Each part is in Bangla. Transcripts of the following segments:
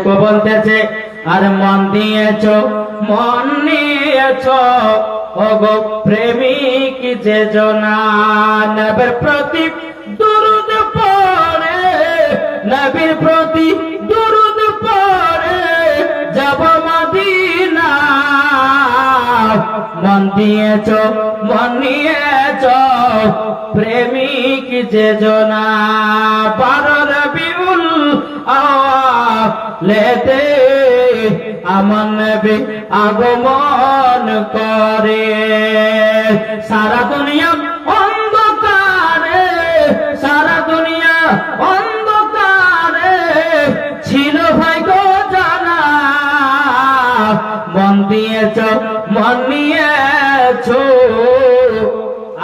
দেখো বলতেছে আর মন দিয়েছো মন নিয়েছো ওগো প্রেমিক যে জনা নবীর প্রতি দুরূদ পড়ে নবীর প্রতি দুরূদ পড়ে যাব মদিনা মন দিয়েছো মন নিয়েছো প্রেমিক যে জনা 12 রবিউল আওয়ালেতে আমার নবী আগমন করে সারা দুনিয়া অন্ধকারে সারা দুনিয়া অন্ধকারে ছিল ভাই গো জানা মন দিয়েছো মন নিয়েছো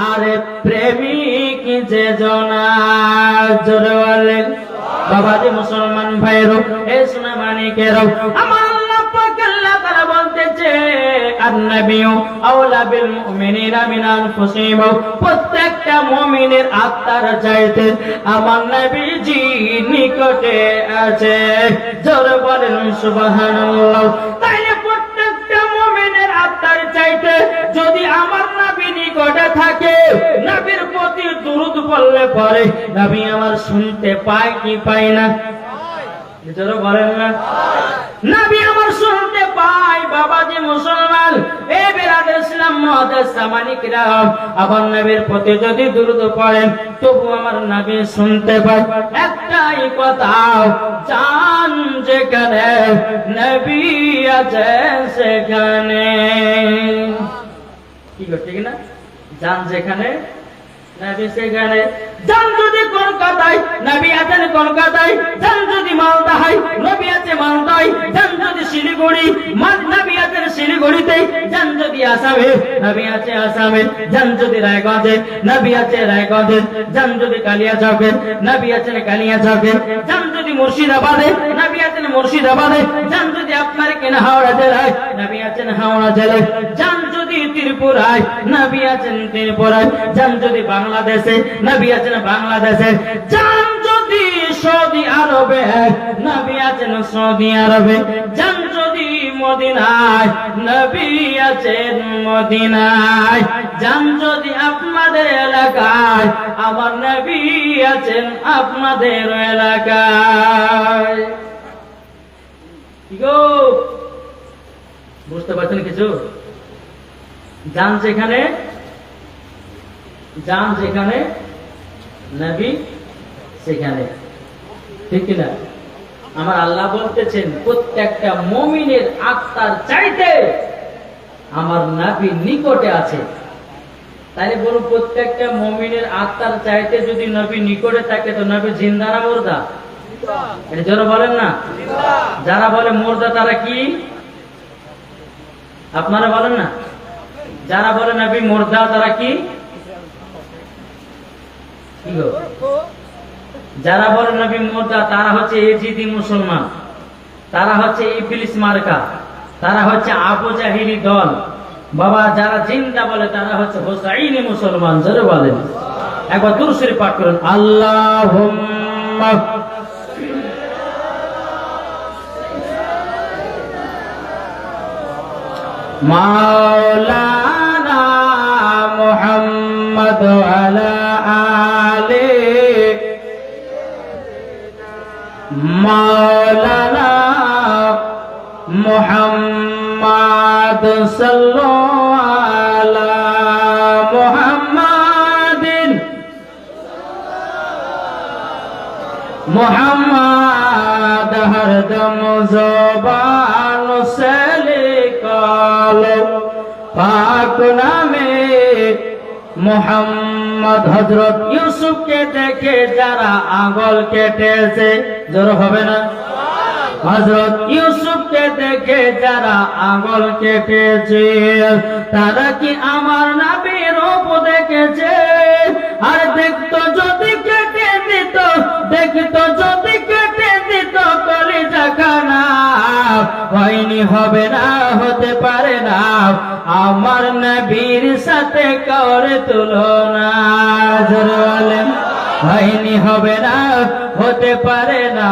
আরে প্রেমিক যে জনা জোরে বলেন বাবাজি মুসলমান ভাইরো এ সোনা মানিকেরো আমার আল্লাহ পাক আল্লাহ তাআলা বলতেছে আন-নাবিয়্যু আওলা বিল মুমিনিনা মিন আনফুসিহিম প্রত্যেকটা মুমিনের আত্মার চাইতে আমার নবীজি নিকটে আছে জোরে বলেন সুবহানাল্লাহ তাইলে প্রত্যেকটা মুমিনের আত্মার চাইতে যদি আমার নবী নিকটে থাকে নবীর প্রতি দুরূদ পড়লে পরে নবী আমার শুনতে পায় কি পায় না জোরে বলেন না নবী আমার শুনতে পায় বাবাজি মুসলমান এ বিরাদর ইসলাম মুআদ্দাস সামানি কিরাম আমার নবীর প্রতি যদি দুরূদ পড়েন তবু আমার নবী শুনতে পায় একটাই কথা জান যেখানে নবী আছে সেখানে কি ঠিক না জান যেখানে নবী সেখানে জান যদি কলকাতায় নবী আছেন কলকাতায় জান যদি মালদায় নবী আছে মালদায় জান যদি শিলিগুড়ি নবী আছেন শিলিগুড়িতে জান যদি আসামে নবী আছে আসামে জান যদি রায়গঞ্জে নবী আছে রায়গঞ্জে জান যদি কালিয়াচকে নবী আছেন কালিয়াচকে জান যদি মুর্শিদাবাদে নবী আছেন মুর্শিদাবাদে জান যদি আপনার কেনা হাওড়া জেলায় নবী আছেন হাওড়া জেলায় জান যদি ত্রিপুরায় নবী আছেন ত্রিপুরায় জান যদি বাংলাদেশে নবী আছেন বাংলাদেশে জান যদি সৌদি আরবে নবী আছেন সৌদি আরবে জান যদি মদিনায় নবী আছেন মদিনায় জান যদি আপনাদের এলাকায় আমার নবী আছেন আপনাদের এলাকায় কি গো বুঝতে পারছেন কিছু জান যেখানে নবী সেখানে ঠিক কিনা আমার আল্লাহ বলতেছেন প্রত্যেকটা মুমিনের আত্মার চাইতে আমার নবী নিকটে আছে তাইলে বলুন প্রত্যেকটা মুমিনের আত্মার চাইতে যদি নবী নিকটে থাকে তো নবী জিন্দা না মুর্দা এটা যারা বলেন না যারা বলে মুর্দা তারা কি আপনারা বলেন না যারা বলে নবী মুর্দা তারা কি যারা বলে নবী মুর্দা তারা হচ্ছে এজিদি মুসলমান তারা হচ্ছে ইবলিস মার্কা তারা হচ্ছে আবু জাহিলি দল বাবা যারা জিন্দা বলে তারা হচ্ছে হোসাইনি মুসলমান যারা বলেন একবার দুরূদ শরীফ পাঠ করুন আল্লাহুম্মা মাওলানা মুহাম্মদ আলা আলি মাওলানা মুহাম্মদ সাল্লাল্লাহু আলা মুহাম্মাদিন মুহাম্মদ হরদম জবান সে লিখলো পাক নামে মুহাম্মদ হযরত ইউসুফকে দেখে যারা আঙ্গুল কেটেছে জোর হবে না হযরত ইউসুফকে দেখে যারা আঙ্গুল কেটেছে তারা কি আমার নবীর রূপ দেখেছে আর দেখতো যদি কেটে দিত দেখতো যদি কেটে দিত কলিজা খানা হয়নি হবে না হতে পারে না আমার নবীর সাথে করে তুলনা জোরে বলেন হয়নি, হবে না, হতে পারে না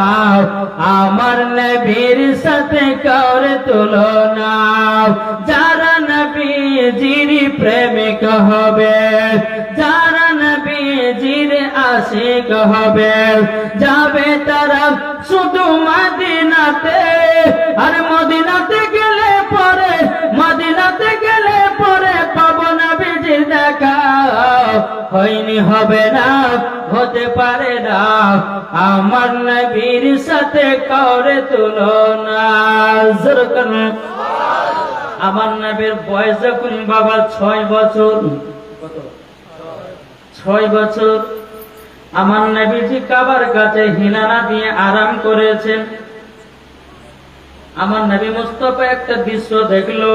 আমার নবীর সাথে কাউরে তুলনা। যারা নবীজির প্রেমিক হবে, যারা নবীজির আশিক হবে, যাবে তারা শুধু মদিনাতে। আর মদিনাতে গেলে পরে, মদিনাতে গেলে পরে পাবো নবীজির দেখা। হয়নি, হবে না, হতে পারে না আমার নবীর সাথে কাউরে তুলনা। আমার নবীর বয়স যখন বাবা 6 বছর, কত 6 বছর, আমার নবীজি কাবার কাছে হিলানা দিয়ে আরাম করেছেন। আমার নবী মুস্তাফা একটা দৃশ্য দেখলো,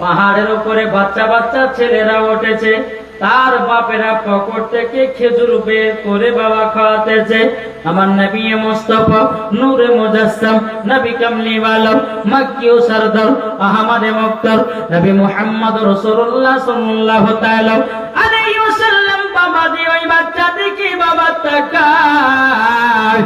পাহাড়ের উপরে বাচ্চা বাচ্চা ছেলেরা উঠেছে, তার বাপেরা পকেট থেকে খেজুর বের করে বাবা খাওয়াতেছে। আমার নবী মুস্তাফা নূরে মুজাসসাম, নবী কামলি ওয়ালা, মক্কি ও সরদার, আহমদ মুক্তার, নবী মুহাম্মদ রাসূলুল্লাহ সাল্লাল্লাহু তাআলা আলাইহি ওয়াসাল্লাম বাবা দিয়ে ওই বাচ্চা দেখি বাবা তাকায়,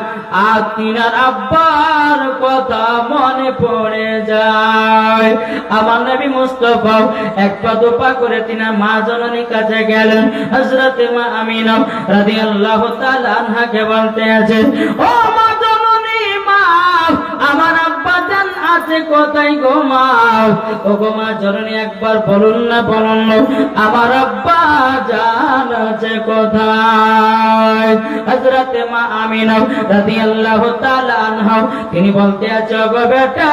আর তিনার আব্বার কথা মনে পড়ে যায়। আমার নবী মুস্তাফা এক পা দুপা করে তিনার মা জননীর কাছে গেলেন। হযরত মা আমিনা রাদিয়াল্লাহু তাআলা আনহাকে বলতে আছে, ও মা জননী, মা আমার আব্বা জান আছে কোথায় গো মা? ও গো মা জননী, একবার বলুন না, বলুন না, আমার আব্বা জান আছে কোথায়? হযরত মা আমিনা রাদিয়াল্লাহু তাআলা আনহা তিনি বলতে আছে, গো বেটা,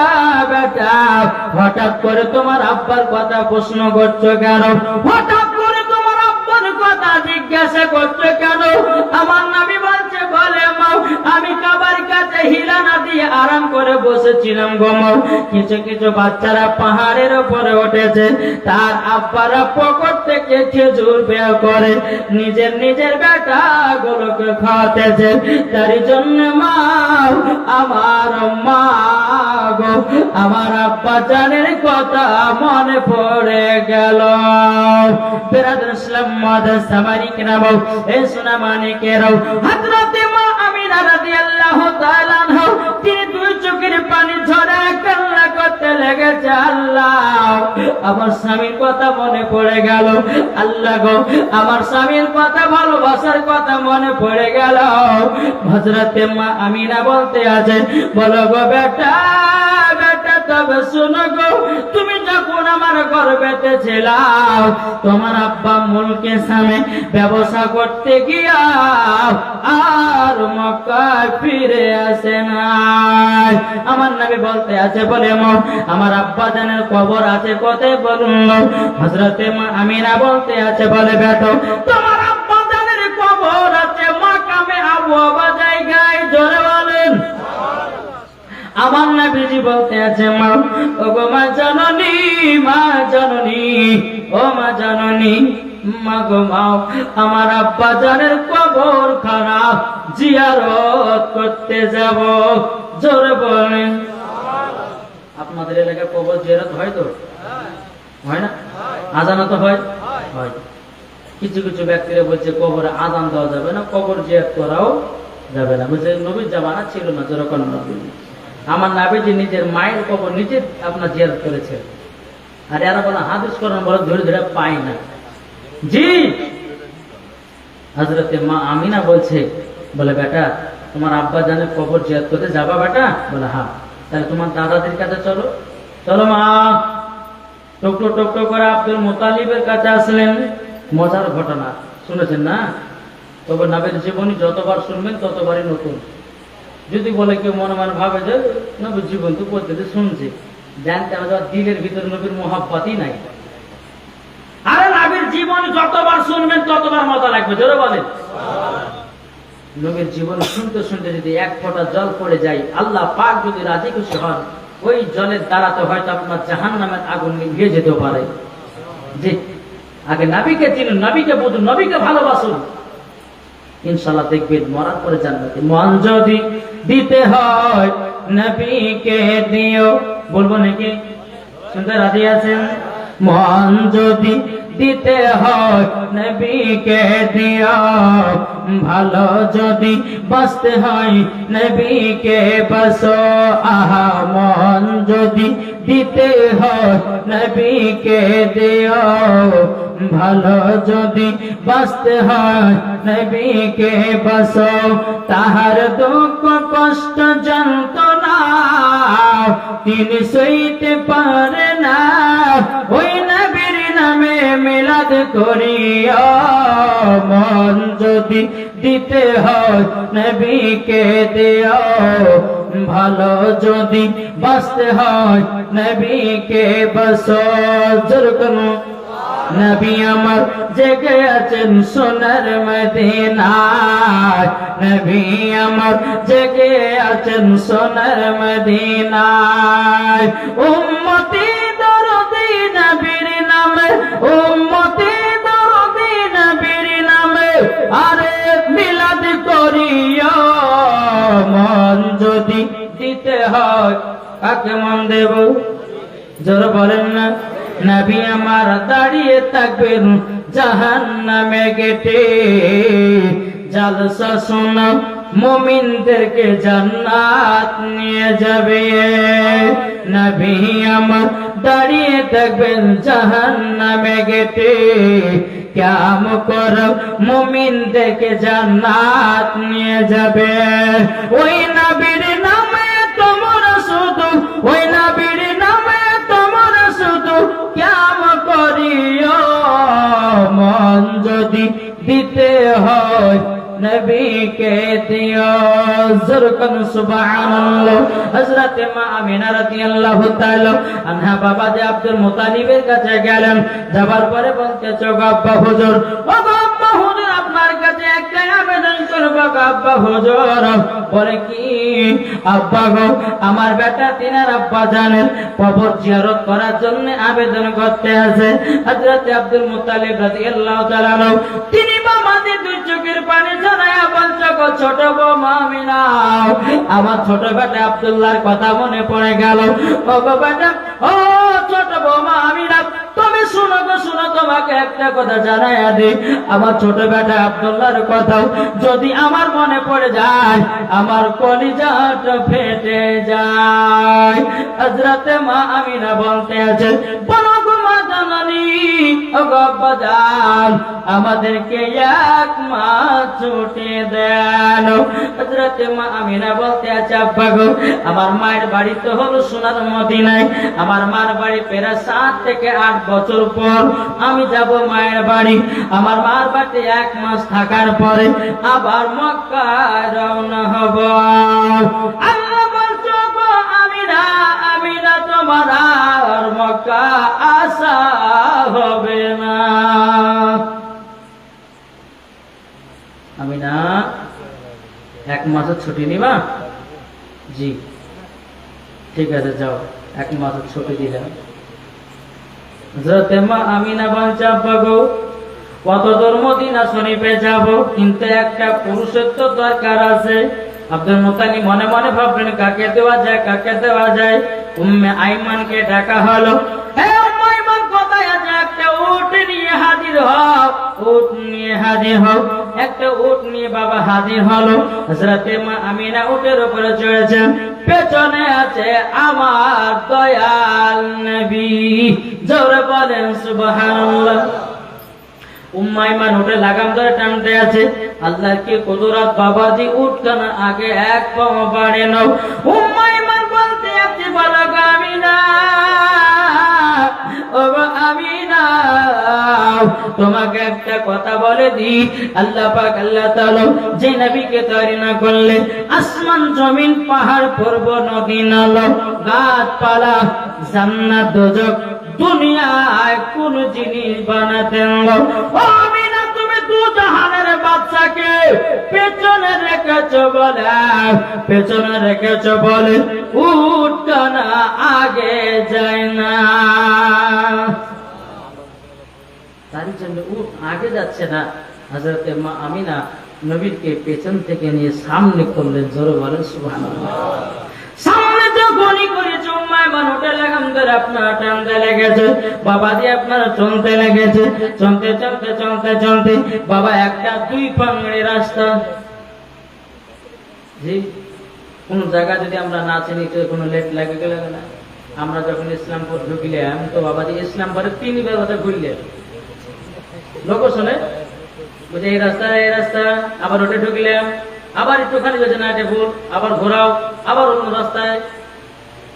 বেটা হঠাৎ করে তোমার আব্বার কথা প্রশ্ন করছো কেন? হঠাৎ করে তোমার আব্বার কথা জিজ্ঞাসা করছো কেন? আমার নবী বলছে, বলে মা, আমি কাবার কাছে হিলানা দিয়ে আরাম করে বসেছিলাম গো মা, কিছু কিছু বাচ্চারা পাহাড়ের উপরে উঠেছে, তার আব্বারা পকেট থেকে খেজুর বের করে নিজের নিজের বেটা গুলোকে খাওয়াতেছে। তার জন্য মা, আমার মা গো, আমার আব্বা জানের কথা মনে পড়ে গেল। বিরাদর ইসলাম মাদার সামারিক নাম, এ সোনা মানিকেরাও, হযরত মা আমিনা রাদিয়াল্লাহু তাআলা আনহা তিনি দুই চোখের পানি ঝরা কান্না করতে লেগেছে। আল্লাহ, আমার স্বামীর কথা মনে পড়ে গেল। আল্লাহ গো, আমার স্বামীর কথা, ভালোবাসার কথা মনে পড়ে গেল। হযরত মা আমিনা বলতে আছে, বলো গো বেটা, বেটা তবে শোনো গো, তুমি যখন আমার গর্ভেতে ছিলাম, তোমার আব্বা মুলকে সামনে ব্যবসা করতে গিয়া আর মক্কায় ফিরে আসে নাই। আমার নবী বলতে আছে, বলে মা আমার আব্বা জানের কবর আছে কোথায় বলুন? হযরত মা আমিনা বলতে আছে, বলে বেটা তোমার আব্বা জানের কবর আছে মাকামে আবওয়াবা জায়গায়। জোরে বলেন। আমার নবীজি বলতে আছে, মা, ও গো মা জননী, মা জননী, ও মা জননী, মা গো মা, আমার আব্বা জানের কবর খানা জিয়ারত করতে যাব। জোরে বলেন। আপনাদের এলাকায় কবর জিয়ারত হয় তো? হয় না? আজানা তো হয়? হয়। কিছু কিছু ব্যক্তিরা বলছে কবরে আজান দেওয়া যাবে না, কবর জিয়ারত করাও যাবে না। বলছে নবীর জামানা ছিল না। যেরকম নবী, আমার নবীজি নিজের মায়ের কবর নিজে আপনার জিয়ারত করেছে, আর এরা বলে হাদিস করেন, বলে ধরে ধরে পাই না। জি, হযরত মা আমিনা বলছে, বলে বেটা তোমার আব্বা জানের কবর জিয়ারত করতে যাবা বেটা? বলে হ্যাঁ। তাহলে তোমার দাদাদের কাছে চলো। চলো মা। টুকটো টুকটো করে আব্দুল মুতালিবের কাছে আসলেন। মজার ঘটনা শুনেছেন না? তবে নবীর জীবনী যতবার শুনবেন ততবারই নতুন। যদি বলে কেউ মনে মনে ভাবে যে নবীর জীবন তো পদ্ধতি শুনছে, জানতে হবে দিলের ভিতরে নবীর মোহাব্বতই নাই। আরে নবীর জীবন যতবার শুনবেন ততবার মজা লাগবে। জোরে বলেন। নবীর জীবন শুনতে শুনতে যদি এক ফোঁটা জল পড়ে যায়, আল্লাহ পাক যদি রাজি খুশি হন, ওই জলের দ্বারাতে হয়তো আপনার জাহান্নামের আগুন নিভিয়ে যেতে পারে। যে আগে নবীকে চিনুন, নবীকে বুঝুন, নবীকে ভালোবাসুন, ইনশাআল্লাহ দেখবেন মরার পরে জান্নাতে। মন যদি দিতে হয় নবীকে দিও। বলবো নাকি? শুনতে রাজি আছেন? মন যদি দিতে হয় নবীকে দিও, ভালো যদি বাঁচতে হয় নবীকে বাসো, আহা মন যদি দিতে হয় নবীকে দিও, ভালো যদি বাঁচতে হয় নবীকে বাসো। তাহার দুঃখ কষ্ট যন্ত্রণা তিনি সইতে পারে না, ওই নবীর নামে মিলাদ করিও, মন যদি দিতে হয় নবীকে দিও, ভালো যদি বাঁচতে হয় নবীকে বাসো। যেরকম নবী আমার জেগে আছেন সোনার মদিনায়, নবী আমার জেগে আছেন সোনার মদিনায়, উম্মতি দরদি নবীর নামে, উম্মতি দরদি নবীর নামে, আরে মিলাদ করিও, মন যদি দিতে হয় কাকে মন দেব? জোর বলেন না। নবী আমার দাঁড়িয়ে থাকবেন জাহান্নামে গেটে, জালসা শোনা মুমিনদেরকে জান্নাত নিয়ে যাবে। নবী আমার দাঁড়িয়ে থাকবেন জাহান্নামে গেটে, কিয়াম করো মুমিনদেরকে জান্নাত নিয়ে যাবে। ওই নবীর নামে তোমরা শুধু, ওই নবীর নামে তোমরা শুধু কিয়াম করিও, মন যদি দিতে হয় নবীকে দিও। জোরকান সুবহানাল্লাহ। হযরত মা আমিনা রাদিয়াল্লাহু তাআলা আনহা বাবা যে আব্দুল মুতালিবের কাছে গেলেন, যাবার পরে বলতেছে, আব্বা হুজুর, ও আব্বা হুজুর, আপনার কাছে একটা আবেদন করব। আব্বা হুজুর বলে, কি? আব্বা গো, আমার বেটা তিনার আব্বা জানেন কবর জিয়ারত করার জন্য আবেদন করতে আছে। হযরত আব্দুল মুতালিব রাদিয়াল্লাহু তাআলা তিনি বাবাদের দুই চোখের পানি ঝরায়া বলছে, গো ছোট বৌমা আমিনা, আমার ছোট বেটা আব্দুল্লাহর কথা মনে পড়ে গেল। ও গো বেটা, ও ছোট বৌমা আমিনা, তুমি শুনো তো, শুনো, তোমাকে একটা কথা জানাইয়া দি। আমার ছোট বেটা আব্দুল্লাহর কথা যদি আমার মনে পড়ে যায়, আমার কলিজাটা ফেটে যায়। হযরত মা আমিনা বলতে আছে, বলো গো মা জাননী, ও গো আব্বা জান, আমাদেরকে এক মাস ছুটি দেন। হযরত মা আমিনা বলতে আছে, আব্বা গো, আমার মায়ের বাড়ি তো হলো সোনার মদিনায়, আমার মার বাড়ি প্রায় 7 থেকে 8 বছর পর আমি যাব মায়ের বাড়ি। আমার মার বাড়িতে 1 মাস থাকার পরে আবার মক্কায় রওনা হব। আল্লাহ বলছো গো আমিনা, আমিনা, তোমার আর মক্কা আসা হবে না। আমিনা, 1 মাসের ছুটি নিবা? জি, ঠিক আছে, যাও, 1 মাসের ছুটি দিলাম। হযরত মা আমিনা বলছে, আব্বা গো, কত দূর মদিনা শরীফে যাব, কিন্তু একটা পুরুষের তো দরকার আছে। আব্দুল মুতালিব মনে মনে ভাবলেন, কাকে দেওয়া যায়, কাকে দেওয়া যায়। উম্মে আইমানকে ডাকা হলো। হে উম্মে আইমান, কোথায় আছে? একটা উট নিয়ে হাজির হও, উট নিয়ে হাজির হও। একটা উট নিয়ে বাবা হাজির হলো। হযরত মা আমিনা উটের উপরে চড়েছেন, পেছনে আছে আমার দয়াল নবী। জোরে বলেন সুবহানাল্লাহ। উম্মে আইমান উটে লাগাম ধরে টানতে আছে। আল্লাহর কি কুদরত, বাবাজি উটখানা আগে এক পা বাড়ে নাও। উম্মে আইমান বলতে আছে, বলো গো আমিনা, ও গো আমিনা, তোমাকে একটা কথা বলে দি, আল্লাহ পাক আল্লাহ তাআলা যে নবীকে তৈরি না করলে আসমান জমিন পাহাড় পর্বত নদী নালা গাছপালা জান্নাত দোজখ দুনিয়ায় কোন জিনিস বানাতেন না। ও আমিনা, তুমি দু জাহানের বাদশাকে পেছনে রেখেছো বলে, পেছনে রেখেছো বলে উটখানা আগে যায় না। তার জন্য উট আগে যাচ্ছে না। হযরত মা আমিনা নবীকে পেছন থেকে নিয়ে সামনে করলেন। জোরে বলেন সুবহানাল্লাহ। সামনে যখনই করেছে উম্মে আইমান উটে লাগাম ধরে আপনার টানতে লেগেছে। বাবা দিয়ে আপনারা চলতে লেগেছে। চলতে চলতে চলতে চলতে বাবা একটা 2 পাংড়ি রাস্তা। জি, কোন জায়গা যদি আমরা না চিনি তো কোনো লেট লাগে গেলে না। আমরা যখন ইসলামপুর ঢুকলাম তো বাবাজি ইসলামপুরে 3 বার ঘুরলেন। লোক শোনে বুঝে এই রাস্তা, আবার ওটা ঢুকলাম, আবার একটুখানি যদি না এটা ভুল, আবার ঘোরাও, আবার অন্য রাস্তায়।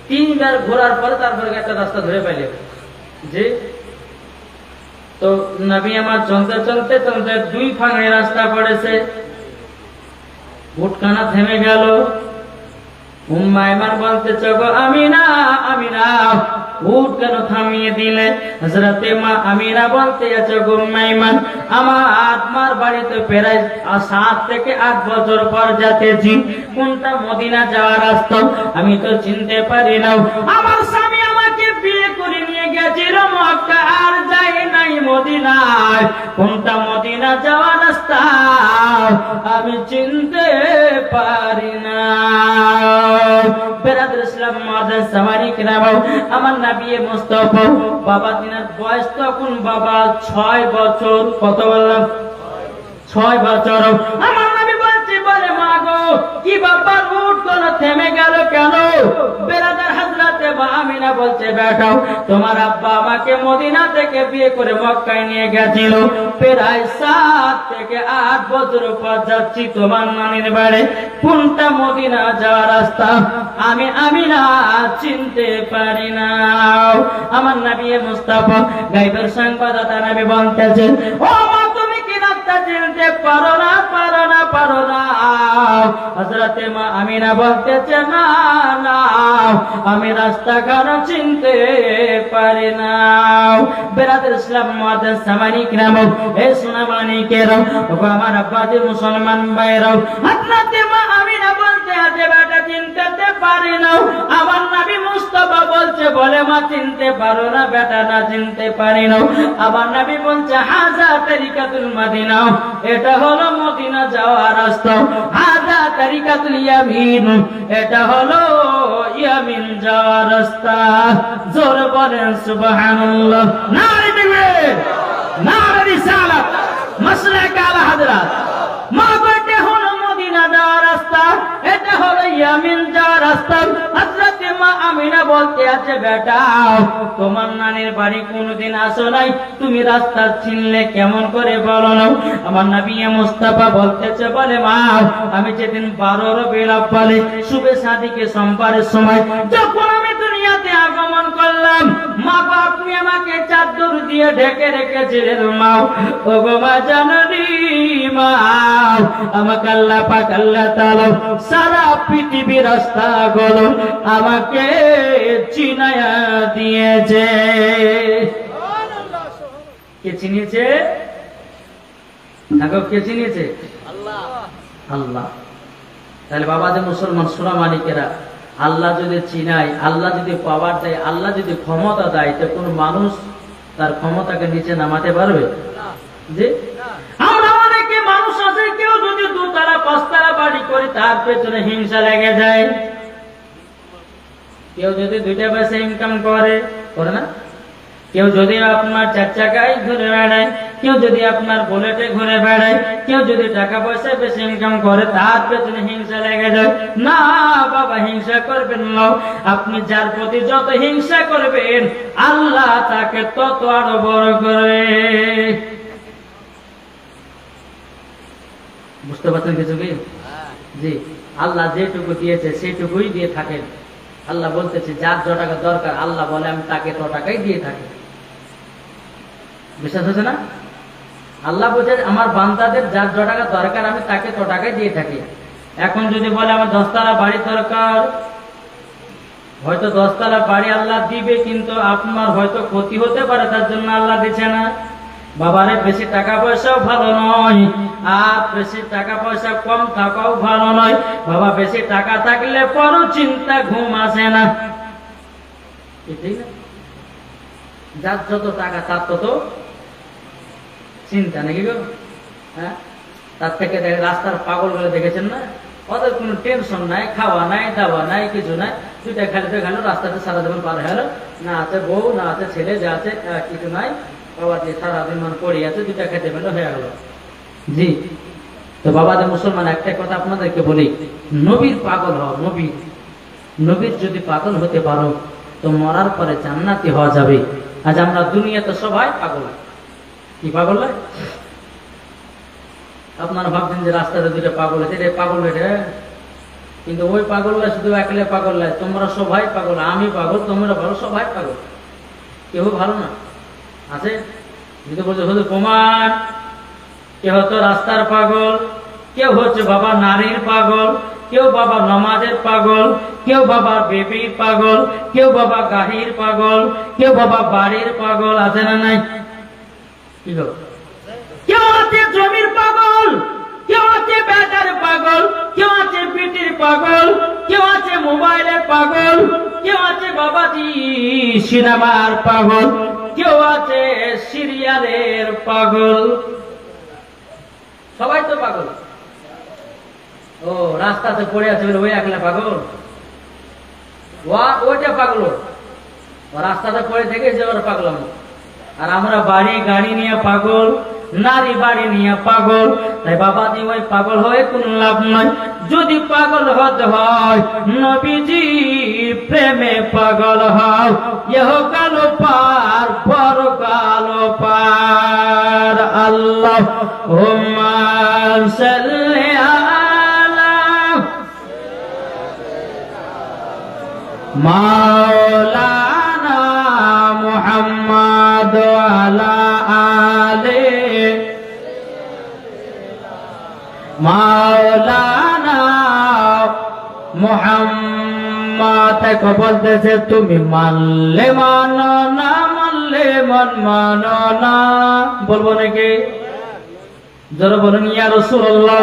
3 বার ঘোরার পরে তারপরে একটা রাস্তা ধরে পাইলে। জি, তো নবী আমার চলতে চলতে চলতে 2 ফাঁড়ি রাস্তা পড়েছে। উটখানা থেমে গেল। উম্মে আইমান বলতেছে, গো আমিনা, আমিনা উট কেন থামিয়ে দিলে? হযরতে মা আমিনা বলতে আছে, গো উম্মে আইমান, আমার বাড়িতে প্রায় 7 থেকে 8 বছর পর যাচ্ছি। কোনটা মদিনা যাওয়ার রাস্তা আমি তো চিনতে পারি না। আমার স্বামী আমাকে বিয়ে করে নিয়ে গেছিল মক্কা, আর যাই নাই মদিনায়। কোনটা মদিনা যাওয়ার রাস্তা আমি চিনতে পারি না। বেরাদুল ইসলাম মুআজ্জাজ সামারি কিরাম, আমার নবী মুস্তাফা বাবা দিনের বয়স তখন বাবা 6 বছর। কত বললাম? 6 বছর। আমার নবী বলছে, বলে মা গো, কি বাবা উট কোন থেমে গেল কেন? বেরাদার হযরতে আমিনা বলছে, বেটাও তোমার আব্বা আমাকে মদিনা থেকে বিয়ে করে মক্কায় নিয়ে গেছিল। প্রায় 7 থেকে 8 বছর পর যাচ্ছি তোমার নানির বাড়ি। কোনটা মদিনা যাওয়ার রাস্তা আমি আমিনা চিনতে পারি না। আমার নবী মুস্তাফা গায়বের সংবাদদাতা নবী বলতেছেন, ও মা তুমি কি রাস্তা চিনতে পারো না? পারো না। হযরতে মা আমিনা বলতেছে, না না, আমি রাস্তাঘাট চিনতে পারি না। বেরাদুল ইসলাম মুআজ্জাজ সামারি কিরাম, এই সোনামানি কেরাম, আমার আব্বাজি মুসলমান ভাইরাও, হযরতে মা আমিনা বলতে আছে, বেটা চিনতে পারি না। আমার নবী মুস্তাফা বলছে, বলে মা চিনতে পারো না বেটা? না চিনতে পারি না। আমার নবী বলছে, হাযা তরিকাতুল মদিনা, এটা হলো মদিনা যাওয়ার রাস্তা। হাযা তরিকাতুল ইয়ামিন, এটা হলো ইয়ামিন যাওয়ার রাস্তা। জোরে বলেন সুবহানাল্লাহ। নারে তাকবীর, নারে রিসালাত, মাসলাক আলা হযরত। মা বলতে হলো মদিনা যাওয়ার রাস্তা, এটা হলো ইয়ামিন যাওয়ার রাস্তা। হযরতে মা আমিনা বলতে আছে, বেটা তোমার নানির বাড়ি কোনদিন আসো নাই, তুমি রাস্তা চিনলে কেমন করে বলো না? আমার নবী মুস্তাফা বলতেছে, বলে মা আমি যেদিন 12 রবিউল আউয়াল শুবে সাদিকে সোমবারের সময় যখন আমি দুনিয়াতে আগমন করলাম, মা আপনি আমাকে চাদর দিয়ে ঢেকে রেখেছিলেন। মা ও গো মা জাননি, মা আমাকে আল্লাহ পাক আল্লাহ তাআলা সারা পৃথিবীর রাস্তাগুলো আমাকে চিনায়া দিয়েছে। কে চিনিয়েছে? কে চিনিয়েছে? আল্লাহ। তাহলে বাবা যে মুসলমান সোনা মালিকেরা, আল্লাহ যদি চিনায়, আল্লাহ যদি পাওয়ার দেয়, আল্লাহ যদি ক্ষমতা দেয়, তো কোন মানুষ তার ক্ষমতাকে নিচে নামাতে পারবে? যে আমরা অনেকে মানুষ আছে, কেউ যদি 2 তলা 5 তলা বাড়ি করে তার পেছনে হিংসা লেগে যায়। কেউ যদি 2টা পয়সা ইনকাম করে না, কেউ যদি আপনার 4 চাকায় ঘুরে বেড়ায়, কেউ যদি আপনার বুলেটে ঘুরে বেড়ায়, কেউ যদি টাকা পয়সা বেশি ইনকাম করে, তার পেছনে হিংসা লেগে যায়। না বাবা, হিংসা করবেন না। আপনি যার প্রতি যত হিংসা করবেন, আল্লাহ তাকে তত আরো বড় করবে। বুঝতে পারছেন কিছু কি? জি, আল্লাহ যেটুকু দিয়েছে সেটুকুই দিয়ে থাকেন। আল্লাহ বলতেছে, যার যত টাকা দরকার, আল্লাহ বলে আমি তাকে তত টাকাই দিয়ে থাকি। বিশ্বাস হচ্ছে না? আল্লাহ বলছে, আমার বান্দাদের যার যত টাকা দরকার আমি তাকে তত টাকাই দিয়ে থাকি। এখন যদি বলে আমার 10 তলা বাড়ি দরকার, হয়তো 10 তলা বাড়ি আল্লাহ দিবে, কিন্তু আপনার হয়তো ক্ষতি হতে পারে, তার জন্য আল্লাহ দিচ্ছে না। বাবারে বেশি টাকা পয়সাও ভালো নয়, আর বেশি টাকা পয়সা কম থাকাও ভালো নয়। বাবা বেশি টাকা থাকলে পরও চিন্তা, ঘুম আসে না। যার যত টাকা তার তত চিন্তা, নাকি গো? হ্যাঁ, তার থেকে রাস্তার পাগল গুলো দেখেছেন না? ওদের কোনো টেনশন নাই, খাওয়া নাই, দাওয়া নাই, কিছু নাই। দুইটা খেলে গেল, রাস্তাতে সারা জীবন পার হলো, না আছে বউ, না আছে ছেলে, যা আছে কিছু নাই, বাবাজি সারাদিন মান পড়ে আছে, দুইটা খেতে পেলে হয়ে গেল। জি, তো বাবাদের মুসলমান, একটা কথা আপনাদেরকে বলি, নবীর পাগল হও। নবীর যদি পাগল হতে পারো তো মরার পরে জান্নাতি হওয়া যাবে। আজ আমরা দুনিয়াতে সবাই পাগল। কি পাগল হয়? আপনারা ভাবছেন যে রাস্তাতে দুটো পাগল আছে, এটা পাগল, এটা কিন্তু ওই পাগল নয়, শুধু একলে পাগল নয়, তোমরা সবাই পাগল, আমি পাগল, তোমরা ভালো, সবাই পাগল, কেউ ভালো না। আছে যদি বলছে শুধু প্রমাণ, কেউ হতো রাস্তার পাগল, কেউ হচ্ছে বাবা নারীর পাগল, কেউ বাবা নমাজের পাগল, কেউ বাবা বেবির পাগল, কেউ বাবা গাড়ির পাগল, কেউ বাবা বাড়ির পাগল। আছে না নাই? কি গো? কেউ আছে জমির পাগল, কেউ আছে বেটার পাগল, কেউ আছে পিটির পাগল, কেউ আছে মোবাইলের পাগল, কেউ আছে বাবাজি সিনেমার পাগল, কেউ আছে সিরিয়ালের পাগল। সবাই তো পাগল। ও রাস্তাতে পড়ে আছে বলে ওই একলা পাগল, ওইটা পাগল, রাস্তাতে পড়ে থেকে যে ওরা পাগল। আর আমরা বাড়ি গাড়ি নিয়ে পাগল, নারী বাড়ি নিয়ে পাগল। তাই বাবাজি ওই পাগল হয়ে কোন লাভ নয়। যদি পাগল হতে হয় নবীজি প্রেমে পাগল হও, ইহকাল পার পরকাল পার। আল্লাহুম্মা সাল্লি আলা মাওলানা মুহাম্মদ আলা আলে মাওলানা মুহাম্মদ। বলতেছে তুমি মানলে মানো, না মানলে মন মানো না। বলবো নাকি? যারা বলেন ইয়া রাসূলুল্লাহ।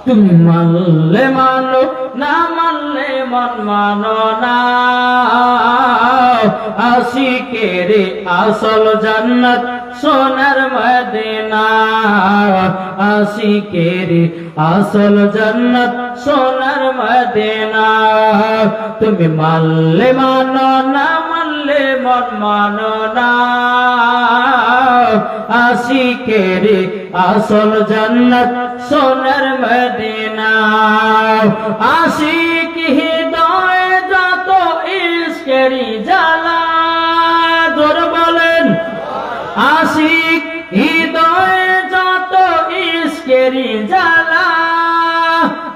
তুমি মানলে মানো, না মানলে মন মানো না। আশিকের আসল জান্নাত সোনার মদিনা, আশিকের আসল জান্নাত সোনার মদিনা। তুমি মানলে মানো, না মানলে মন মানো না। আশিকের আসল জান্নাত সোনার মদিনা। আশিক হৃদয় যত ইশকেরি জ্বালা, জোরে বলেন। আশিক হৃদয় যত ইশকেরি জ্বালা,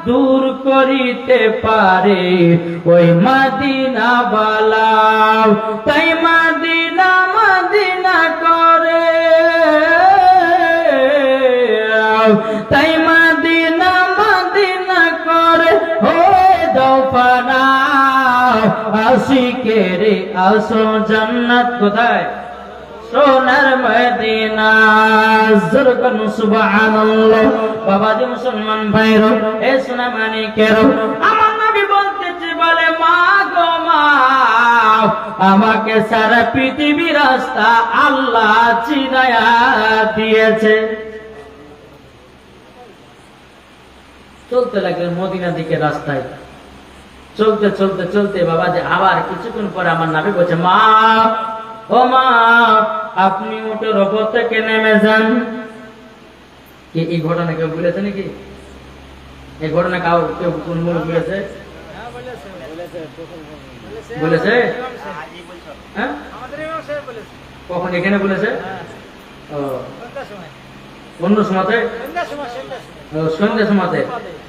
দূর করিতে পারে ওই মদিনা বালা। তাই মদিনা মদিনা করে, তাই মদিনা মদিনা করে হয়ে দাও পানা। আশিকের আসল জান্নাত কোথায়? সোনার মদিনা। জোরকন সুবহানাল্লাহ। বাবাজি মুসলমান ভাইরা, এ সোনা মানিকের, আমার নবী বলতেছে, বলে মা গো মা, আমাকে সারা পৃথিবী রাস্তা আল্লাহ চিনায়া দিয়েছে। চলতে লাগলেন মদিনা দিকে রাস্তায়। চলতে চলতে চলতে বাবাজি আবার কিছুক্ষণ পরে আমার নবী বলছে, মা ও মা, আপনি উটের ওপর থেকে নেমে যান। কি এই ঘটনা কেউ বলেছে নাকি? এই ঘটনা কেউ কোন মূল বলেছে? বলেছে? হ্যাঁ, কখন এখানে বলেছে? ও অন্য সময়তে, সন্ধ্যা সময়তে।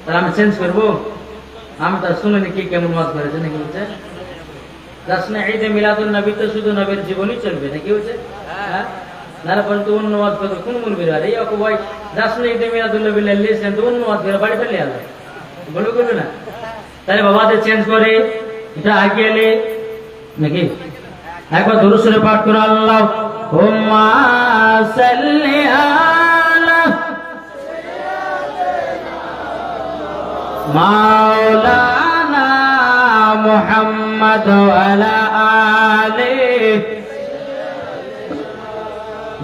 তাহলে আমি চেঞ্জ করবো। আমি তো শুনিনি কি কেমন ওয়াজ করেছে নাকি বলছে। রাসনা ঈদে মিলাদুন নবী তো শুধু নবীর জীবনই চলবে নাকি বলছে? হ্যাঁ, নাহলে পরে তো অন্য ওয়াজ করবে। কোন বলবি আর এই ভাই রাসনা ঈদে মিলাদুন নবী লিয়েছেন তো অন্য ওয়াজ করে বাড়ি ফেলে আলো বলে করবে না। তাহলে বাবাদের চেঞ্জ করে এটা আগে এলে নাকি। একবার দুরূদ শরীফ পাঠ করো। আল্লাহুম্মা সাল্লি আলা মাওলানা মুহাম্মদ ওয়ালা আলে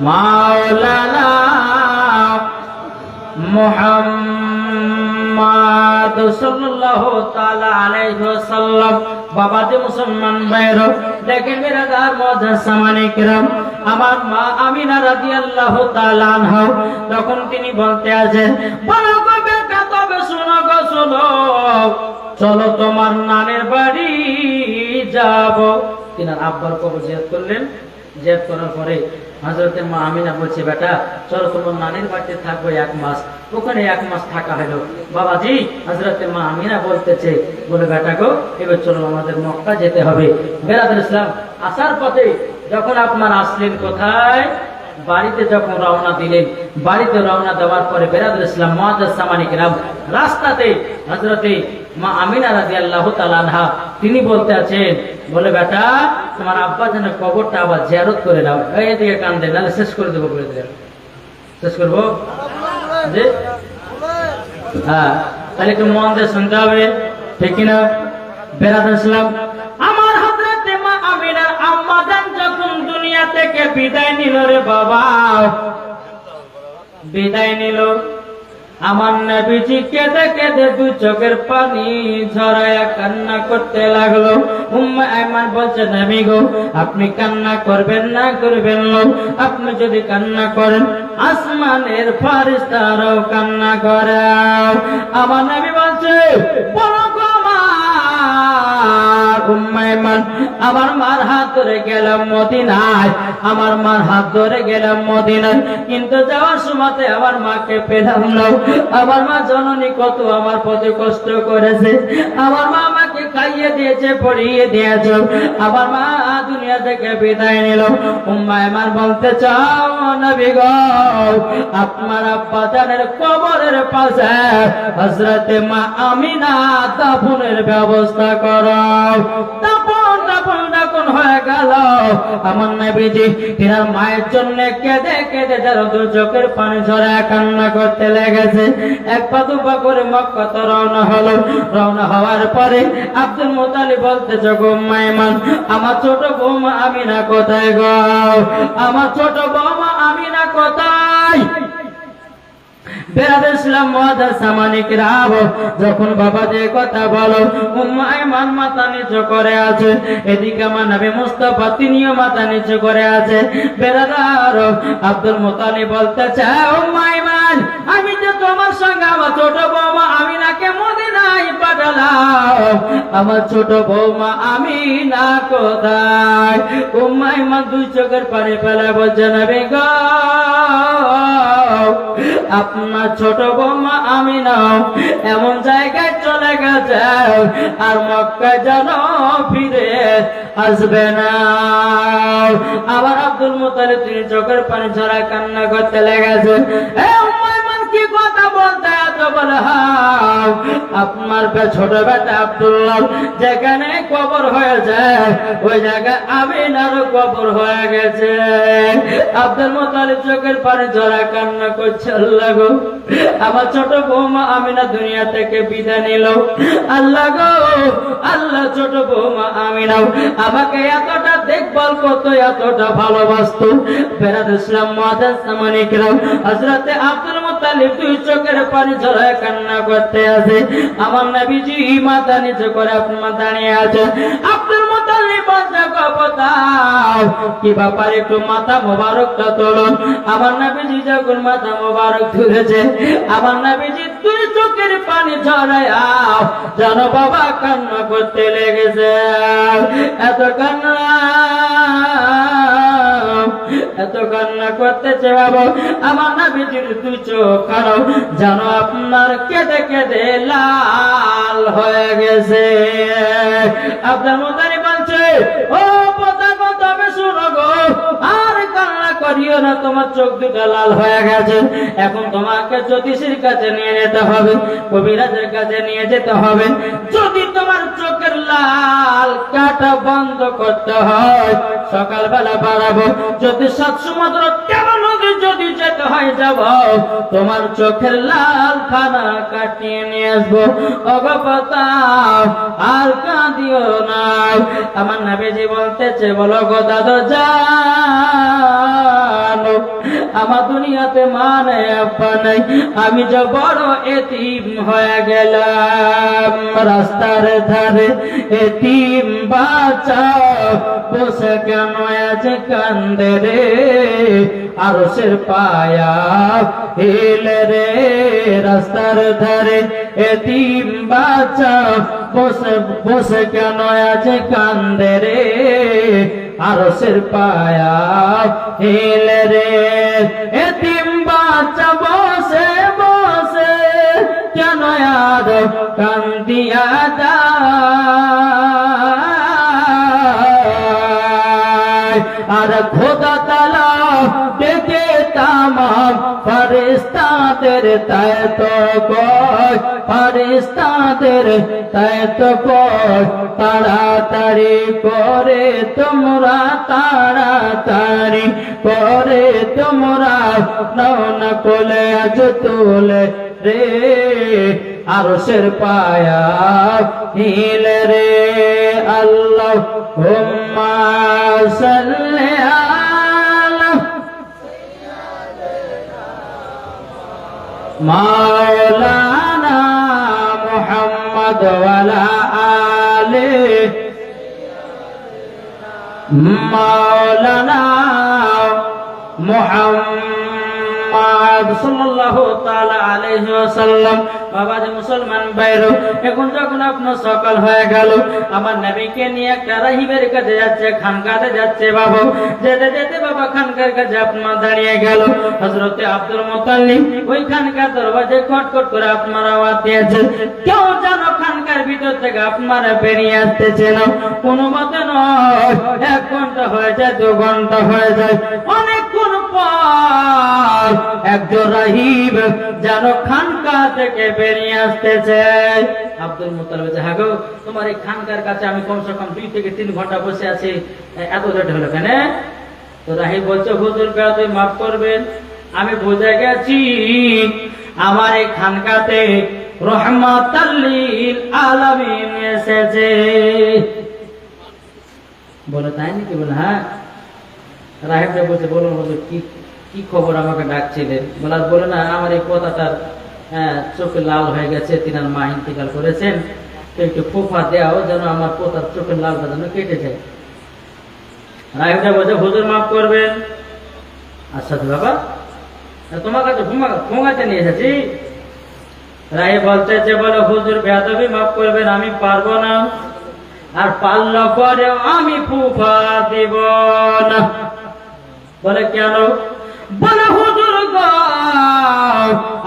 মাওলানা মুহাম্মদ। মুহাম্মদ সাল্লাল্লাহু তাআলা আলাইহি ওয়াসাল্লাম। বাবাজি মুসলমান ভাইরা, দেখেন বিরাদার মুআজ্জাজ সামানে কিরাম, আমার মা আমিনা রাদিয়াল্লাহু তাআলা আনহা তখন তিনি বলতে আছেন, বলো গো বেটা, তবে শোনো গো শোনো, চলো তোমার নানের বাড়ি যাব। তিনার আব্বার কবর জিয়ারত করলেন। জিয়ারত করার পরে হযরতে মা আমিনা বলছে, বেটা চলো তোমার নানির বাড়িতে থাকবো 1 মাস। ওখানে 1 মাস থাকা হলো। বাবাজি হযরতে মা আমিনা বলতেছে, বলে বেটা গো, এবার চলো আমাদের মক্কা যেতে হবে। বেরাদর ইসলাম, আসার পথে যখন আপনার আসলেন কোথায়? বাড়িতে যখন রওনা দিলেন, বাড়িতে রওনা দেওয়ার পরে বেরাদর ইসলাম মুআজ্জাজ সামানে কিরাম, রাস্তাতে হযরতে মা আমিনা রাদিয়াল্লাহু তাআলা আনহা তিনি বলতে আছেন, বলে বেটা তোমার আব্বা যেন কবরটা আবার জিয়ারত করে নাও। এইদিকে কান দেন, নাহলে শেষ করে দেবো, বলে দিলেন। শেষ করবো যে হ্যাঁ, তাহলে একটু মন দিয়ে শুনতে হবে, ঠিক কিনা? বেরাদর ইসলাম, আমার হযরতে মা আমিনার আম্মা জান যখন দুনিয়া থেকে বিদায় নিল রে বাবা, বিদায় নিল, আমার নবীজি কেঁদে কেঁদে 2 চোখের পানি ঝরায়া কান্না করতে লাগলো। উম্মে আয়মান বলছে, নবী গো আপনি কান্না করবেন না, করবেন না, আপনি যদি কান্না করেন আসমানের ফেরেশতারাও কান্না করে। আমার নবী বলছে, বলো গো মা উম্মে আয়মান, আমার মার হাত ধরে গেলাম মদিনায়, আমার মার হাত ধরে গেলাম মদিনায়, কিন্তু যাওয়ার সময়তে আমার মাকে পেলাম না। আমার মা জননী কত আমার পথে কষ্ট করেছে, আমার মা আমাকে খাইয়ে দিয়েছে, পড়িয়ে দিয়েছে, আমার মা দুনিয়া থেকে বিদায় নিল। উম্মে আয়মান বলতে চাও, নবী গো আপনার আব্বা জানের কবরের পাশে হযরতে মা আমিনা দাফনের ব্যবস্থা করো। দাফন হয়ে গেল। আমার নবীজি তিনার মায়ের জন্য কেঁদে কেঁদে যেন 2 চোখের পানি ঝরায় কান্না করতে লেগেছে। 1 পা 2 পা করে মক্কা তো রওনা হলো। রওনা হওয়ার পরে আব্দুল মুত্তালিব বলতেছে, গো উম্মে আয়মান, আমার ছোট বৌমা আমিনা কোথায় গো? আমার ছোট বৌমা আমিনা কোথায়? বেরাদর ইসলাম মুআজ্জাজ সামানে কিরাম, যখন বাবা যে কথা বলো, উম্মে আয়মান মাথা নিচু করে আছে, এদিকে আমার নবী মুস্তাফা তিনিও মাথা নিচু করে আছে। বেরাদর আব্দুল মুত্তালিব বলতেছে, উম্মে আয়মান, আমি যে তোমার সঙ্গে আমার ছোট বৌমা আমিনাকে মদিনায় পাঠালাম, আমার ছোট বৌমা আমিনা কোথায়? উম্মে আয়মান 2 চোখের পানি ফেলে বলছে, নবী গো আপনার ছোট বৌমা আমিনা এমন জায়গায় চলে গেছে আর মক্কায় যেন ফিরে আসবে না। আবার আব্দুল মুত্তালিব তিনি চোখের পানি ঝরা কান্না করতে লেগেছে। কি কথা বলতে এত বলে, আপনার ছোট বেটা আব্দুল্লাহ যেখানে কবর হয়েছে ওই জায়গায় আমিনারও কবর হয়ে গেছে। আব্দুল মুত্তালিব চোখের পানি ঝরা কান্না করছে, আল্লাহ গো আমার ছোট বৌমা আমিনা দুনিয়া থেকে বিদায় নিল। আল্লাহ গো আল্লাহ, ছোট বৌমা আমিনা আমাকে এতটা দেখভাল করতো, এতটা ভালোবাসতো। বেরাদর ইসলাম মুআজ্জাজ সামানে কিরাম, হযরতে আব্দুল মুত্তালিব 2 চোখের পানি ঝরায় কান্না করতে আছে। আমার নবীজি মাথা নিচু করে আপনার দাঁড়িয়ে আছে। আব্দুল মুত্তালিব বলছে, কথাও কি ব্যাপার, একটু মাথা মোবারকটা তোলো। আমার নবীজি যখন মাথা মোবারক তুলেছে, আমার নবীজি 2 চোখের পানি ঝরায় জানো বাবা কান্না করতে লেগেছে। এত কান্না করতেছে বাবা, আমার নবীজির 2 চোখ জানো আপনার কেঁদে কেঁদে লাল হয়ে গেছে। আব্দুল মুত্তালিব বলছে, ও পতা কথা শুনো গো, আর কান্না করিও না, তোমার চোখ 2টা লাল হয়ে গেছে। এখন তোমাকে জ্যোতিষীর কাছে নিয়ে যেতে হবে, কবিরাজের কাছে নিয়ে যেতে হবে। যদি তোমার চোখের লাল কাটা বন্ধ করতে হয় সকালবেলা বাড়াবো, যদি 7 সমুদ্র 13 নদী যদি যেতে হয় যাব, তোমার চোখের লাল খানা কাটিয়ে নিয়ে আসবো। অগপতা আর কাঁদিও না। আমার নবীজি বলতেছে, বলো গো দাদা জানো আমার দুনিয়াতে মা নাই আব্বা নাই, আমি যে বড় এতিম হয়ে গেলাম। রাস্তার ধারে এতিম বাচ্চা বসে কেন আছে কান্দে রে, আরশের পায়া হিলে রে। রাস্তার ধারে এতিম বাচ্চা বসে বসে কেন আছে কান্দে রে, আরশের পায়া হিলে রে। এতিম বাচ্চা বসে বসে কেন আর কান্দিয়া যায়, আর খোদা তাআলা ডেকে তামাম ফেরেশতাদের তাই তো কয়, ফেরেশতাদের তাই তো কয়, তাড়াতাড়ি করে তোমরা, তাড়াতাড়ি করে তোমরা নাও না কোলে আজ তোলে রে, আরশের পায়া হিলে রে। আল্লাহুম্মা সাল্লি আলা মাওলানা মুহাম্মদ ওয়া আলা আলি মাওলানা মুহাম্মদ সাল্লাল্লাহু তাআলা আলাইহি ওয়াসাল্লাম। বাবা যে মুসলমান ভাইরা, এখন যখন আপনার সকাল হয়ে গেল, আমার নবীকে নিয়ে একটা রাহিবের কাছে যাচ্ছে, খানকাতে যাচ্ছে। বাবা যেতে যেতে বাবা খানকার কাছে আপনার দাঁড়িয়ে গেল। হযরতে আব্দুল মুত্তালিব ওই খানকার দরওয়াজে খটখট করে আপনার আওয়াজ দিয়েছে, কেউ যেন খানকার ভিতর থেকে আপনারা বেরিয়ে আসতেছে না। কোনো মতে নয়, 1 ঘন্টা হয়ে যায়, 2 ঘন্টা হয়ে যায়, অনেকক্ষণ পর একজন রাহিব যেন খানকা থেকে বেরিয়ে আসতেছে। আব্দুল মুত্তালিব বলছে, হ্যাঁ গো, তোমার এই খানকার কাছে আমি কমসে কম 2 থেকে 3 ঘন্টা বসে আছি, এত লেট হলো কেন? তো রাহিব বলছে, হুজুর বেয়াদবি মাফ করবেন, আমি বুঝে গেছি আমার এই খানকাতে রহমাতাল লিল আলামিন এসেছে। বলে তাই নাকি? বলে হ্যাঁ। রাহিবটা বলছে, বলুন হুজুর কি খবর, আমাকে ডাকছিলেন? বলে না, আমার এই কথাটার চোখে লাল হয়ে গেছে, তিনার মা ইন্তেকাল করেছেন, তো একটু ফোফা দেওয়া যেন আমার পোতার চোখের লালটা যেন কেটে যায়। রাহিবটা বলছে, হুজুর মাফ করবেন। আচ্ছা তো বাবা, তোমার কাছে ঘুমাতে নিয়ে এসেছি। রাহিব বলছে যে, বলে হুজুর বেয়াদবি মাফ করবেন, আমি পারবো না, আর পারল পরে আমি ফুফা দিব না। বলে কেন? বলে হুজুর গো,